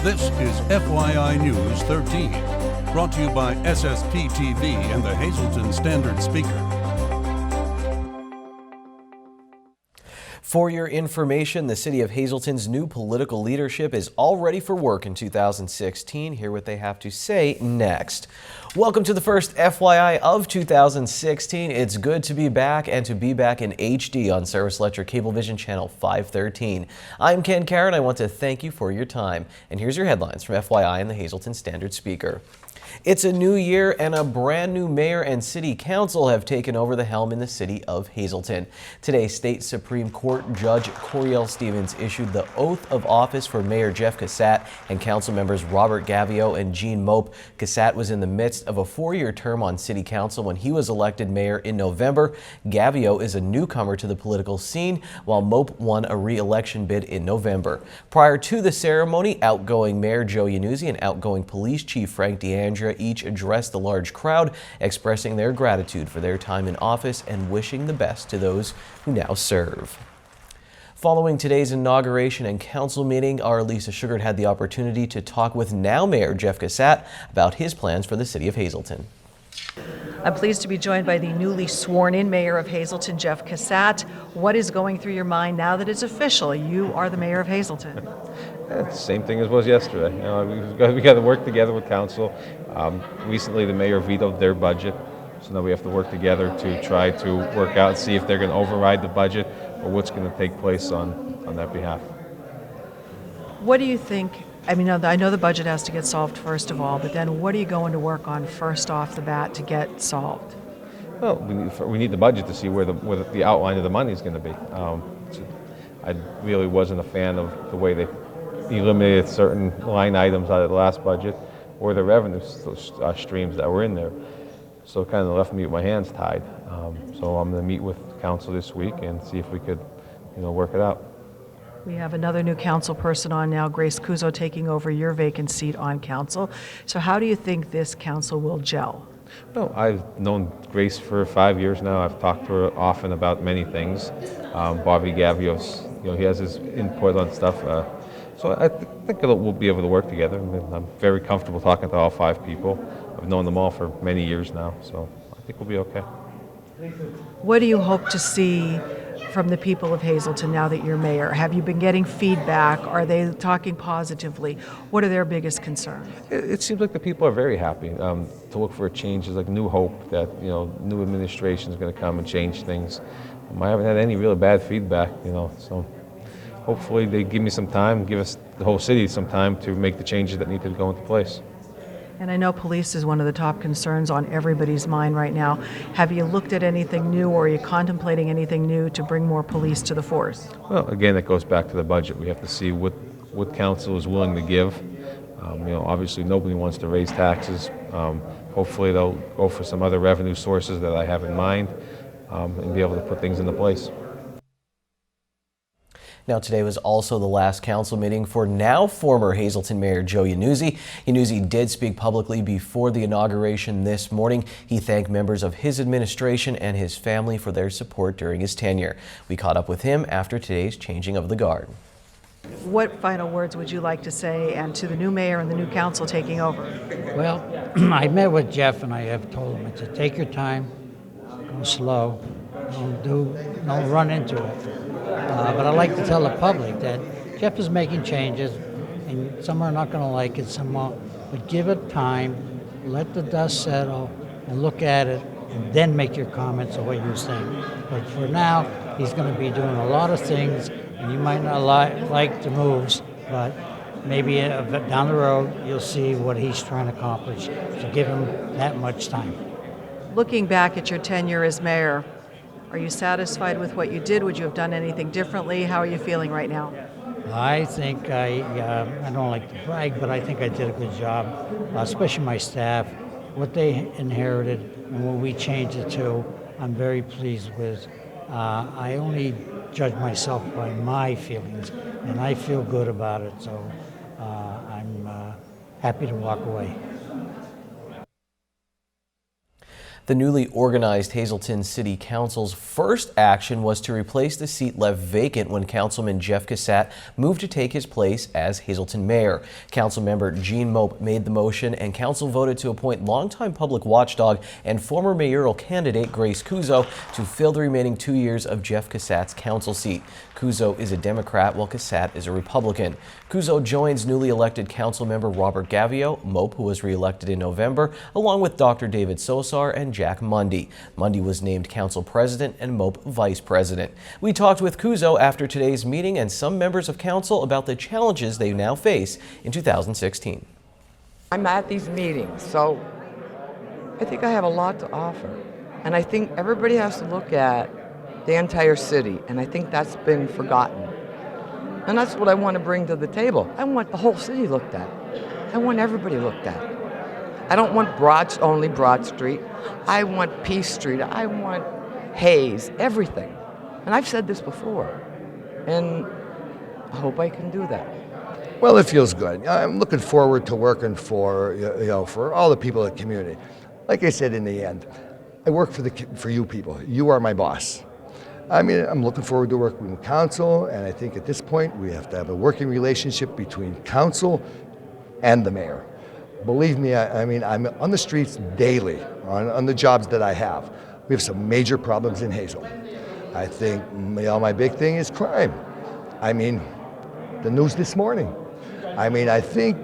This is FYI News 13, brought to you by SSPTV and the Hazleton Standard Speaker. For your information, the City of Hazleton's new political leadership is all ready for work in 2016. Hear what they have to say next. Welcome to the first FYI of 2016. It's good to be back and to be back in HD on Service Electric Cablevision Channel 513. I'm Ken Karen. I want to thank you for your time. And here's your headlines from FYI and the Hazleton Standard Speaker. It's a new year and a brand new mayor and city council have taken over the helm in the city of Hazleton. Today, State Supreme Court Judge Coriel Stevens issued the oath of office for Mayor Jeff Cassat and council members Robert Gavio and Jean Mope. Cassat was in the midst of a 4-year term on city council when he was elected mayor in November. Gavio is a newcomer to the political scene, while Mope won a re-election bid in November. Prior to the ceremony, outgoing Mayor Joe Yanuzzi and outgoing Police Chief Frank DeAndrea each addressed the large crowd, expressing their gratitude for their time in office and wishing the best to those who now serve. Following today's inauguration and council meeting, our Lisa Sugart had the opportunity to talk with now Mayor Jeff Cassat about his plans for the city of Hazleton. I'm pleased to be joined by the newly sworn-in Mayor of Hazleton, Jeff Cassat. What is going through your mind now that it's official? You are the Mayor of Hazleton. It's the same thing as was yesterday. You know, we got to work together with council. Recently, the mayor vetoed their budget, so now we have to work together to try to work out and see if they're going to override the budget or what's going to take place on that behalf. What do you think? I mean, I know the budget has to get solved first of all, but then what are you going to work on first off the bat to get solved? Well, we need the budget to see where the outline of the money is going to be. I really wasn't a fan of the way they eliminated certain line items out of the last budget or the revenue streams that were in there. So it kind of left me with my hands tied. So I'm going to meet with council this week and see if we could, work it out. We have another new council person on now, Grace Kuzo, taking over your vacant seat on council. So how do you think this council will gel? Well, I've known Grace for 5 years now. I've talked to her often about many things. Bobby Gavios, he has his input on stuff. So I think we'll be able to work together. I'm very comfortable talking to all 5 people. I've known them all for many years now, so I think we'll be okay. What do you hope to see from the people of Hazleton now that you're mayor? Have you been getting feedback? Are they talking positively? What are their biggest concerns? It seems like the people are very happy to look for a change. There's like new hope that new administration is going to come and change things. I haven't had any really bad feedback, so hopefully they give me some time, give us the whole city some time to make the changes that need to go into place. And I know police is one of the top concerns on everybody's mind right now. Have you looked at anything new, or are you contemplating anything new to bring more police to the force? Well, again, it goes back to the budget. We have to see what council is willing to give. Obviously nobody wants to raise taxes. Hopefully they'll go for some other revenue sources that I have in mind and be able to put things into place. Now, today was also the last council meeting for now former Hazleton Mayor Joe Yanuzzi. Yanuzzi did speak publicly before the inauguration this morning. He thanked members of his administration and his family for their support during his tenure. We caught up with him after today's changing of the guard. What final words would you like to say and to the new mayor and the new council taking over? Well, I met with Jeff and I have told him to take your time, go slow, don't run into it. But I'd like to tell the public that Jeff is making changes, and some are not going to like it, some won't. But give it time, let the dust settle, and look at it, and then make your comments of what you think. But for now, he's going to be doing a lot of things, and you might not like the moves, but maybe down the road you'll see what he's trying to accomplish. So give him that much time. Looking back at your tenure as mayor, are you satisfied with what you did? Would you have done anything differently? How are you feeling right now? I think I don't like to brag, but I think I did a good job, especially my staff. What they inherited and what we changed it to, I'm very pleased with. I only judge myself by my feelings, and I feel good about it, so I'm happy to walk away. The newly organized Hazleton City Council's first action was to replace the seat left vacant when Councilman Jeff Cassat moved to take his place as Hazleton mayor. Councilmember Jean Mope made the motion, and council voted to appoint longtime public watchdog and former mayoral candidate Grace Kuzo to fill the remaining 2 years of Jeff Cassat's council seat. Kuzo is a Democrat while Cassat is a Republican. Kuzo joins newly elected Councilmember Robert Gavio, Mope, who was re-elected in November, along with Dr. David Sosar and Jack Mundy. Mundy was named council president and Mope vice president. We talked with Kuzo after today's meeting and some members of council about the challenges they now face in 2016. I'm at these meetings, so I think I have a lot to offer. And I think everybody has to look at the entire city, and I think that's been forgotten. And that's what I want to bring to the table. I want the whole city looked at. I want everybody looked at. I don't want only Broad Street. I want Peace Street. I want Hayes, everything. And I've said this before, and I hope I can do that. Well, it feels good. I'm looking forward to working for for all the people in the community. Like I said, in the end, I work for you people. You are my boss. I mean, I'm looking forward to working with council, and I think at this point we have to have a working relationship between council and the mayor. Believe me, I mean, I'm on the streets daily on the jobs that I have. We have some major problems in Hazel. I think my big thing is crime. I mean, the news this morning. I mean, I think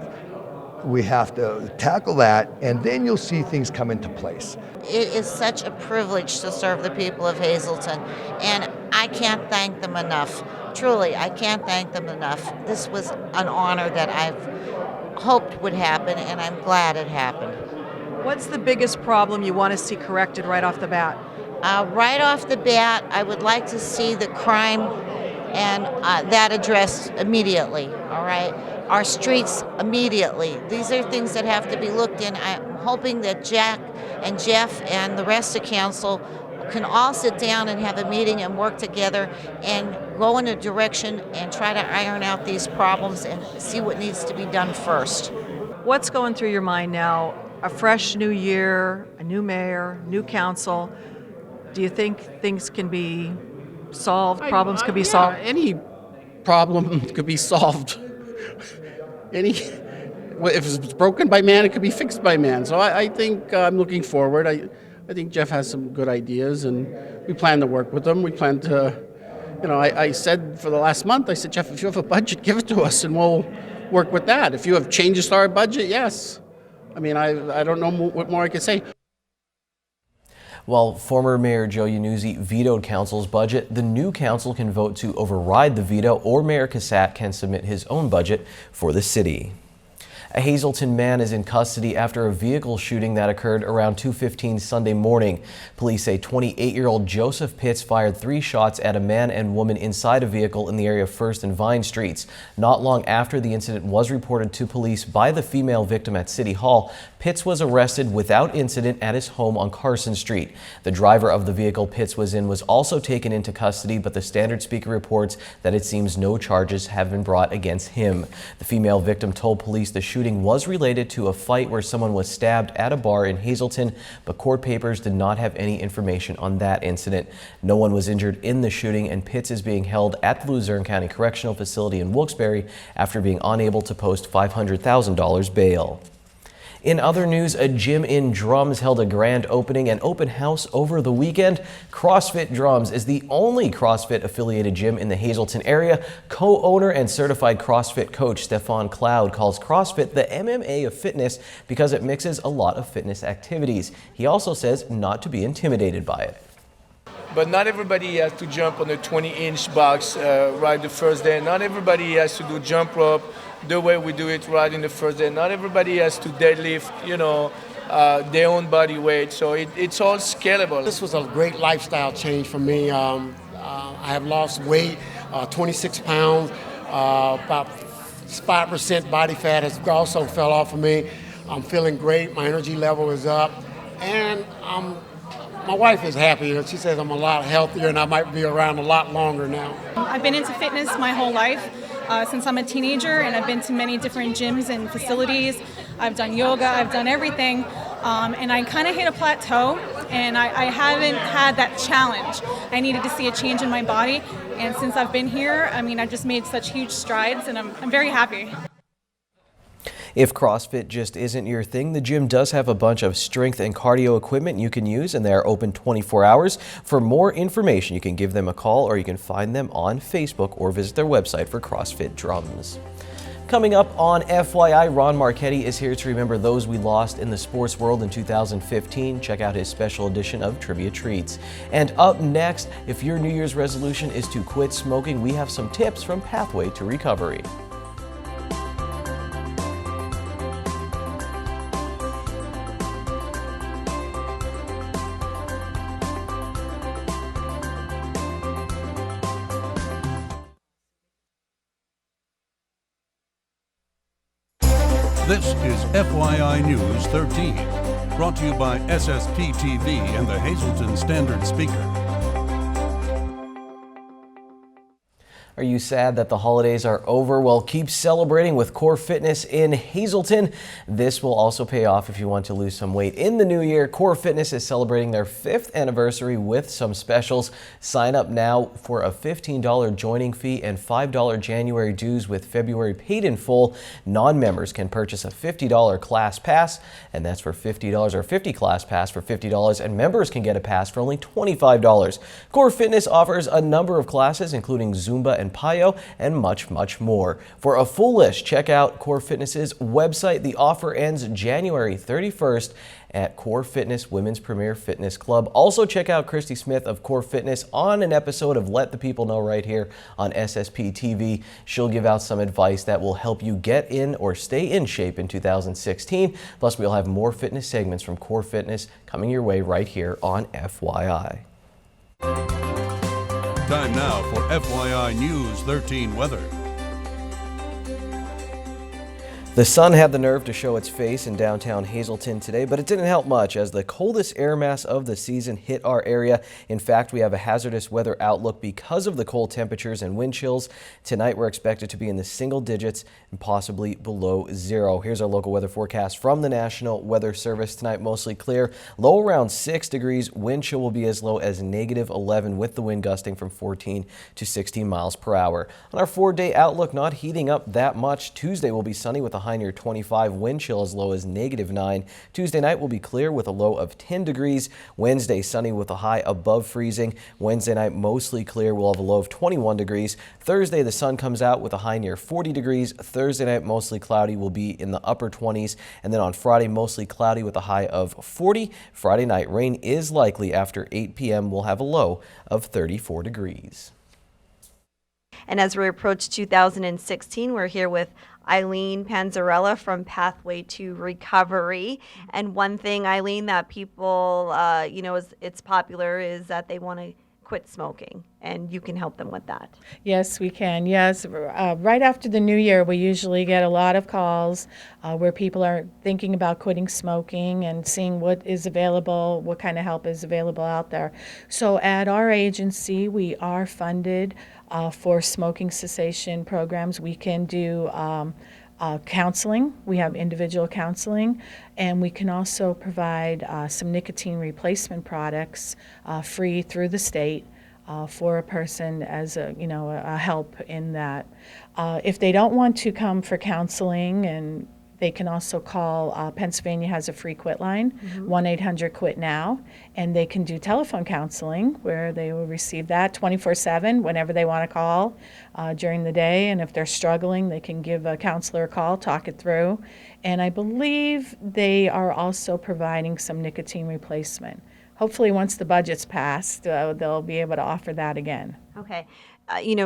we have to tackle that, and then you'll see things come into place. It is such a privilege to serve the people of Hazleton, and I can't thank them enough. Truly, I can't thank them enough. This was an honor that I've hoped would happen, and I'm glad it happened. What's the biggest problem you want to see corrected right off the bat? Right off the bat, I would like to see the crime and that addressed immediately, all right? Our streets immediately. These are things that have to be looked in. I'm hoping that Jack and Jeff and the rest of council can all sit down and have a meeting and work together and go in a direction and try to iron out these problems and see what needs to be done first. What's going through your mind now? A fresh new year, a new mayor, new council. Do you think things can be solved, problems could be solved? Any problem could be solved. If it's broken by man, it could be fixed by man. So I think I'm looking forward. I think Jeff has some good ideas, and we plan to work with them. We plan to, I said for the last month, I said, Jeff, if you have a budget, give it to us, and we'll work with that. If you have changes to our budget, yes. I mean, I don't know what more I could say. While former Mayor Joe Iannuzzi vetoed council's budget, the new council can vote to override the veto, or Mayor Cassat can submit his own budget for the city. A Hazleton man is in custody after a vehicle shooting that occurred around 2:15 Sunday morning. Police say 28-year-old Joseph Pitts fired 3 shots at a man and woman inside a vehicle in the area of First and Vine Streets. Not long after the incident was reported to police by the female victim at City Hall, Pitts was arrested without incident at his home on Carson Street. The driver of the vehicle Pitts was in was also taken into custody, but the Standard Speaker reports that it seems no charges have been brought against him. The female victim told police the shooting was related to a fight where someone was stabbed at a bar in Hazleton, but court papers did not have any information on that incident. No one was injured in the shooting, and Pitts is being held at the Luzerne County Correctional Facility in Wilkes-Barre after being unable to post $500,000 bail. In other news, a gym in Drums held a grand opening and open house over the weekend. CrossFit Drums is the only CrossFit affiliated gym in the Hazleton area. Co-owner and certified CrossFit coach Stefan Cloud calls CrossFit the MMA of fitness because it mixes a lot of fitness activities. He also says not to be intimidated by it. But not everybody has to jump on a 20-inch box right the first day. Not everybody has to do jump rope the way we do it right in the first day. Not everybody has to deadlift, their own body weight. So it's all scalable. This was a great lifestyle change for me. I have lost weight, 26 pounds, about 5% body fat has also fell off of me. I'm feeling great. My energy level is up, and my wife is happy. She says I'm a lot healthier and I might be around a lot longer now. I've been into fitness my whole life since I'm a teenager, and I've been to many different gyms and facilities. I've done yoga, I've done everything, and I kind of hit a plateau. and I haven't had that challenge. I needed to see a change in my body, and since I've been here, I mean, I've just made such huge strides, and I'm very happy. If CrossFit just isn't your thing, the gym does have a bunch of strength and cardio equipment you can use, and they are open 24 hours. For more information, you can give them a call or you can find them on Facebook or visit their website for CrossFit drums. Coming up on FYI, Ron Marchetti is here to remember those we lost in the sports world in 2015. Check out his special edition of Trivia Treats. And up next, if your New Year's resolution is to quit smoking, we have some tips from Pathway to Recovery. This is FYI News 13, brought to you by SSPTV and the Hazleton Standard Speaker. Are you sad that the holidays are over? Well, keep celebrating with Core Fitness in Hazleton. This will also pay off if you want to lose some weight in the new year. Core Fitness is celebrating their 5th anniversary with some specials. Sign up now for a $15 joining fee and $5 January dues with February paid in full. Non-members can purchase a $50 class pass, and that's for $50, or 50 class pass for $50, and members can get a pass for only $25. Core Fitness offers a number of classes, including Zumba and Payo, and much, much more. For a full list, check out Core Fitness's website. The offer ends January 31st at Core Fitness Women's Premier Fitness Club. Also check out Christy Smith of Core Fitness on an episode of Let the People Know right here on SSP TV. She'll give out some advice that will help you get in or stay in shape in 2016. Plus, we'll have more fitness segments from Core Fitness coming your way right here on FYI. Time now for FYI News 13 weather. The sun had the nerve to show its face in downtown Hazleton today, but it didn't help much as the coldest air mass of the season hit our area. In fact, we have a hazardous weather outlook because of the cold temperatures and wind chills. Tonight, we're expected to be in the single digits and possibly below zero. Here's our local weather forecast from the National Weather Service. Tonight, mostly clear, low around 6 degrees. Wind chill will be as low as -11 with the wind gusting from 14 to 16 miles per hour. On our 4-day outlook, not heating up that much. Tuesday will be sunny with a high near 25, wind chill as low as -9. Tuesday night will be clear with a low of 10 degrees. Wednesday sunny with a high above freezing. Wednesday night mostly clear, we'll have a low of 21 degrees. Thursday the sun comes out with a high near 40 degrees. Thursday night mostly cloudy, will be in the upper 20s. And then on Friday mostly cloudy with a high of 40. Friday night rain is likely after 8 p.m. We'll have a low of 34 degrees. And as we approach 2016, we're here with Eileen Panzarella from Pathway to Recovery. And one thing, Eileen, that people, it's popular is that they want to quit smoking, and you can help them with that. Yes, we can. Yes, right after the new year, we usually get a lot of calls where people are thinking about quitting smoking and seeing what is available, what kind of help is available out there. So at our agency, we are funded for smoking cessation programs. We can do counseling. We have individual counseling, and we can also provide some nicotine replacement products free through the state for a person as a help in that. If they don't want to come for counseling, and they can also call, Pennsylvania has a free quit line, 1-800-QUIT-NOW, and they can do telephone counseling where they will receive that 24/7 whenever they want to call during the day. And if they're struggling, they can give a counselor a call, talk it through. And I believe they are also providing some nicotine replacement. Hopefully once the budget's passed, they'll be able to offer that again. Okay.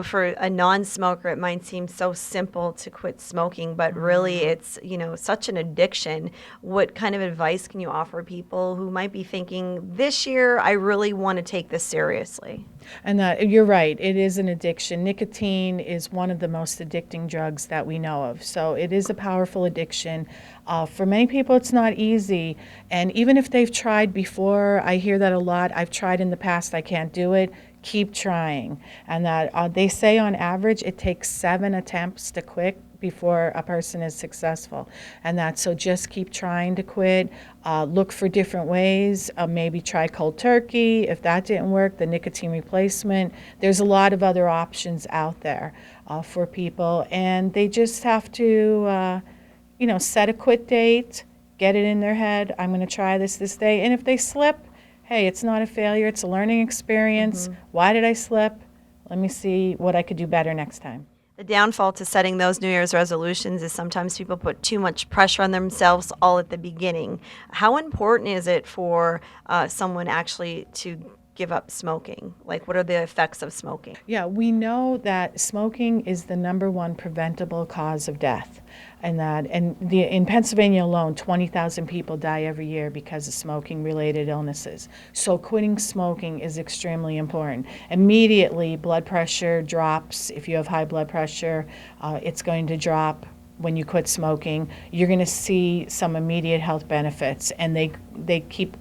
For a non-smoker, it might seem so simple to quit smoking, but really it's, such an addiction. What kind of advice can you offer people who might be thinking, this year, I really want to take this seriously? And you're right, it is an addiction. Nicotine is one of the most addicting drugs that we know of. So it is a powerful addiction. For many people, it's not easy. And even if they've tried before, I hear that a lot, I've tried in the past, I can't do it. Keep trying. And that they say on average it takes 7 attempts to quit before a person is successful. And that's so just keep trying to quit, look for different ways, maybe try cold turkey. If that didn't work, the nicotine replacement. There's a lot of other options out there for people, and they just have to, set a quit date, get it in their head, I'm going to try this day, and if they slip, hey, it's not a failure, it's a learning experience. Why did I slip? Let me see what I could do better next time. The downfall to setting those New Year's resolutions is sometimes people put too much pressure on themselves all at the beginning. How important is it for someone actually to give up smoking? Like, what are the effects of smoking? Yeah, we know that smoking is the #1 preventable cause of death. And in Pennsylvania alone, 20,000 people die every year because of smoking-related illnesses. So quitting smoking is extremely important. Immediately, blood pressure drops. If you have high blood pressure, it's going to drop when you quit smoking. You're going to see some immediate health benefits, and they keep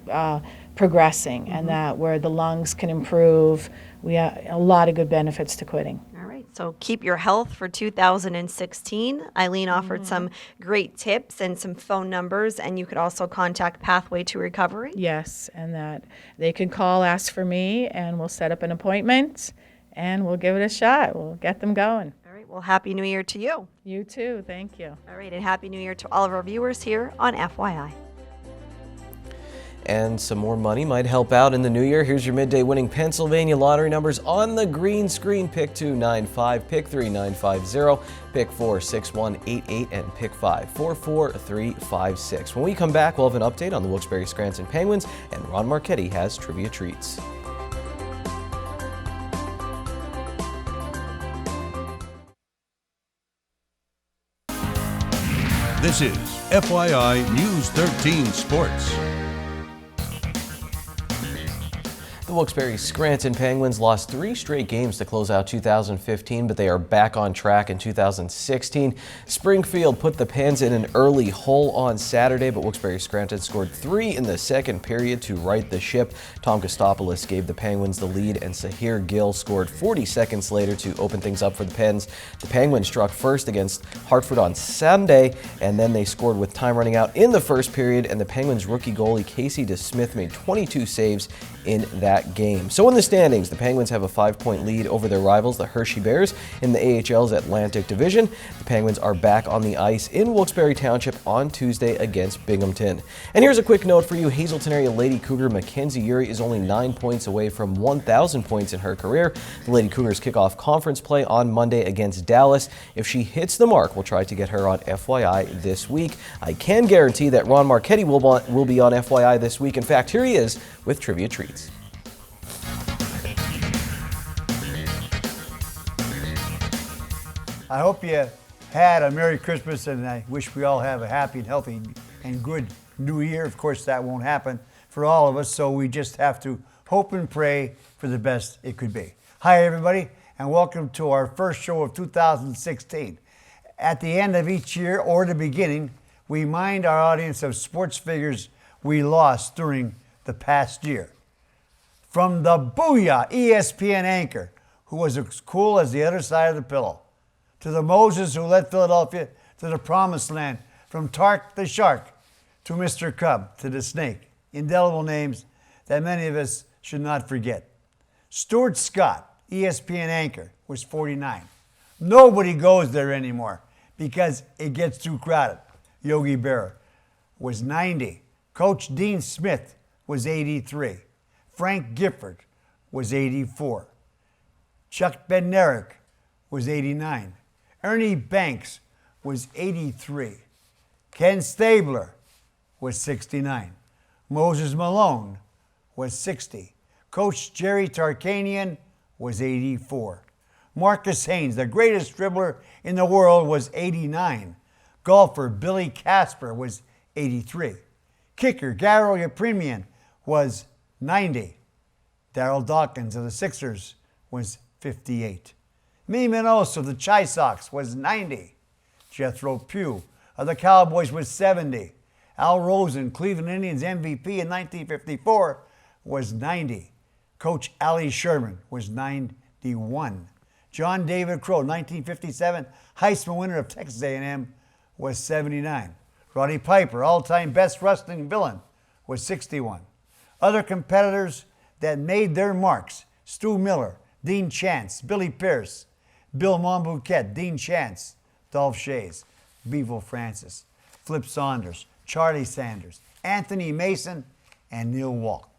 progressing, and that where the lungs can improve. We have a lot of good benefits to quitting. All right, so keep your health for 2016. Eileen offered some great tips and some phone numbers, and you could also contact Pathway to Recovery. Yes, and that they can call, ask for me, and we'll set up an appointment, and we'll give it a shot. We'll get them going. All right, well, Happy New Year to you. You too, thank you. All right, and Happy New Year to all of our viewers here on FYI. And some more money might help out in the new year. Here's your midday winning Pennsylvania lottery numbers on the green screen. Pick 295, pick 3950, pick 46188, and pick 544356. When we come back, we'll have an update on the Wilkes-Barre Scranton Penguins, and Ron Marchetti has trivia treats. This is FYI News 13 Sports. The Wilkes-Barre Scranton Penguins lost 3 straight games to close out 2015, but they are back on track in 2016. Springfield put the Pens in an early hole on Saturday, but Wilkes-Barre Scranton scored 3 in the second period to right the ship. Tom Kostopoulos gave the Penguins the lead, and Sahir Gill scored 40 seconds later to open things up for the Pens. The Penguins struck first against Hartford on Sunday, and then they scored with time running out in the first period, and the Penguins rookie goalie Casey DeSmith made 22 saves in that game. So in the standings, the Penguins have a 5-point lead over their rivals, the Hershey Bears, in the AHL's Atlantic Division. The Penguins are back on the ice in Wilkes-Barre Township on Tuesday against Binghamton. And here's a quick note for you. Hazelton area Lady Cougar Mackenzie Urey is only 9 points away from 1,000 points in her career. The Lady Cougars kick off conference play on Monday against Dallas. If she hits the mark, we'll try to get her on FYI this week. I can guarantee that Ron Marchetti will be on FYI this week. In fact, here he is with trivia treats. I hope you had a Merry Christmas, and I wish we all have a happy and healthy and good New Year. Of course, that won't happen for all of us, so we just have to hope and pray for the best it could be. Hi, everybody, and welcome to our first show of 2016. At the end of each year, or the beginning, we remind our audience of sports figures we lost during the past year. From the Booyah ESPN anchor, who was as cool as the other side of the pillow, to the Moses who led Philadelphia to the promised land, from Tark the Shark to Mr. Cub to the Snake, indelible names that many of us should not forget. Stuart Scott, ESPN anchor, was 49. Nobody goes there anymore because it gets too crowded. Yogi Berra was 90. Coach Dean Smith was 83. Frank Gifford was 84. Chuck Bednarik was 89. Ernie Banks was 83. Ken Stabler was 69. Moses Malone was 60. Coach Jerry Tarkanian was 84. Marcus Haynes, the greatest dribbler in the world, was 89. Golfer Billy Casper was 83. Kicker Garo Yepremian was 90. Darryl Dawkins of the Sixers was 58. Mie Manos of the Chi Sox was 90. Jethro Pugh of the Cowboys was 70. Al Rosen, Cleveland Indians MVP in 1954, was 90. Coach Allie Sherman was 91. John David Crow, 1957 Heisman winner of Texas A&M, was 79. Roddy Piper, all-time best wrestling villain, was 61. Other competitors that made their marks: Stu Miller, Dean Chance, Billy Pierce, Bill Monbouquet, Dean Chance, Dolph Shays, Bevo Francis, Flip Saunders, Charlie Sanders, Anthony Mason, and Neil Walk.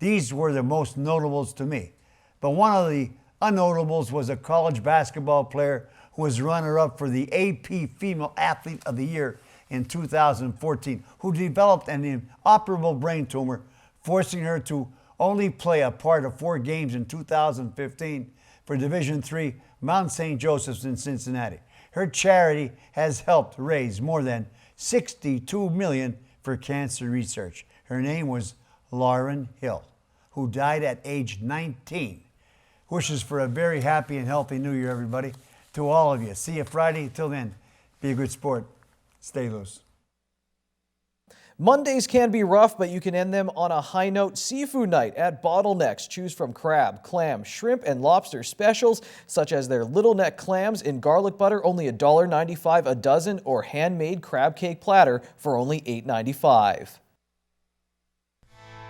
These were the most notables to me. But one of the unnotables was a college basketball player who was runner-up for the AP Female Athlete of the Year in 2014, who developed an inoperable brain tumor, forcing her to only play a part of 4 games in 2015 for Division III Mount St. Joseph's in Cincinnati. Her charity has helped raise more than $62 million for cancer research. Her name was Lauren Hill, who died at age 19. Wishes for a very happy and healthy New Year, everybody, to all of you. See you Friday. Till then, be a good sport. Stay loose. Mondays can be rough, but you can end them on a high note. Seafood night at Bottlenecks. Choose from crab, clam, shrimp, and lobster specials, such as their little neck clams in garlic butter, only $1.95 a dozen, or handmade crab cake platter for only $8.95.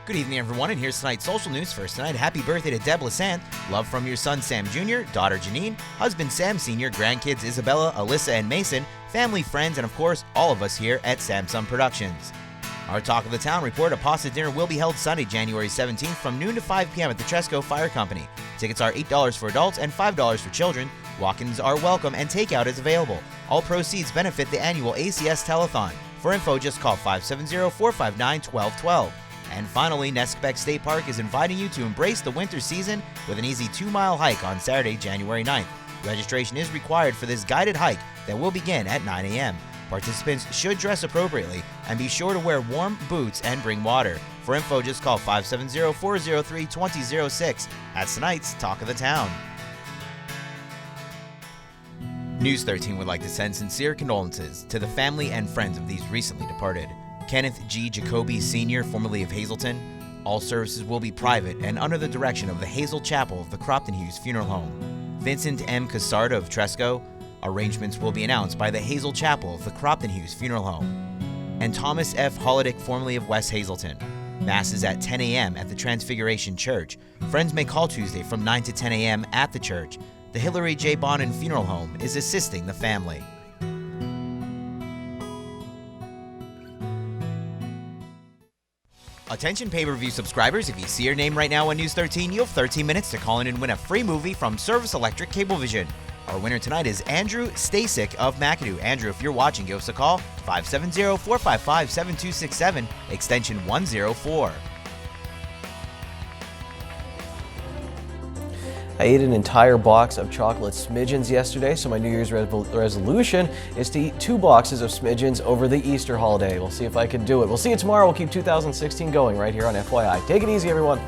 Good evening, everyone, and here's tonight's social news. First tonight, happy birthday to Deb Lassant. Love from your son, Sam Jr., daughter, Janine, husband, Sam Sr., grandkids, Isabella, Alyssa, and Mason, family, friends, and, of course, all of us here at Samsung Productions. Our Talk of the Town report: a pasta dinner will be held Sunday, January 17th from noon to 5 p.m. at the Tresco Fire Company. Tickets are $8 for adults and $5 for children. Walk-ins are welcome and takeout is available. All proceeds benefit the annual ACS Telethon. For info, just call 570-459-1212. And finally, Nesquebec State Park is inviting you to embrace the winter season with an easy 2-mile hike on Saturday, January 9th. Registration is required for this guided hike that will begin at 9 a.m. Participants should dress appropriately and be sure to wear warm boots and bring water. For info, just call 570-403-2006. That's tonight's Talk of the Town. News 13 would like to send sincere condolences to the family and friends of these recently departed. Kenneth G. Jacoby Sr., formerly of Hazleton. All services will be private and under the direction of the Hazel Chapel of the Cropton Hughes Funeral Home. Vincent M. Casarda of Tresco. Arrangements will be announced by the Hazel Chapel of the Cropton Hughes Funeral Home. And Thomas F. Holodick, formerly of West Hazleton. Mass is at 10 a.m. at the Transfiguration Church. Friends may call Tuesday from 9 to 10 a.m. at the church. The Hillary J. Bonin Funeral Home is assisting the family. Attention pay-per-view subscribers, if you see your name right now on News 13, you have 13 minutes to call in and win a free movie from Service Electric Cablevision. Our winner tonight is Andrew Stasek of McAdoo. Andrew, if you're watching, give us a call, 570-455-7267, extension 104. I ate an entire box of chocolate Smidgens yesterday, so my New Year's resolution is to eat 2 boxes of Smidgens over the Easter holiday. We'll see if I can do it. We'll see you tomorrow. We'll keep 2016 going right here on FYI. Take it easy, everyone.